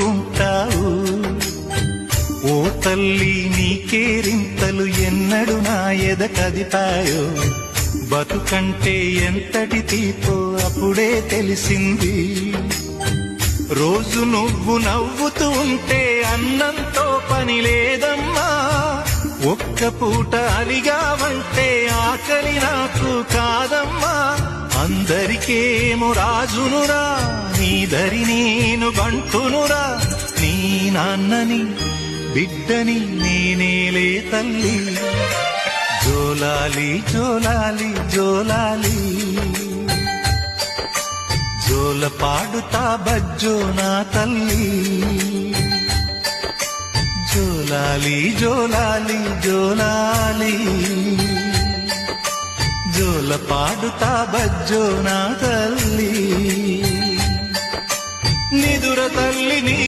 ఉంటావు. ఓ తల్లి నీ కేరింతలు ఎన్నడు నా ఎద కదిపాయో, బతుకంటే ఎంతటి తీపో అప్పుడే తెలిసింది. రోజు నువ్వు నవ్వుతూ ఉంటే అన్నంతో పని లేదమ్మా, ఒక్క పూట అలిగావంటే ఆకలి నాకు కాదమ్మా. అందరికేమో రాజునురా, నీ దరి నేను బంటునురా, నీ నాన్నని బిడ్డని నేనేలే తల్లి. జోలాలి జోలాలి జోలాలి, జోల పాడుతా బజ్జో నా తల్లి. జోలాలి జోలాలి జోలాలి, జోల పాడుతా బజ్జో నా తల్లి. నిదుర తల్లిని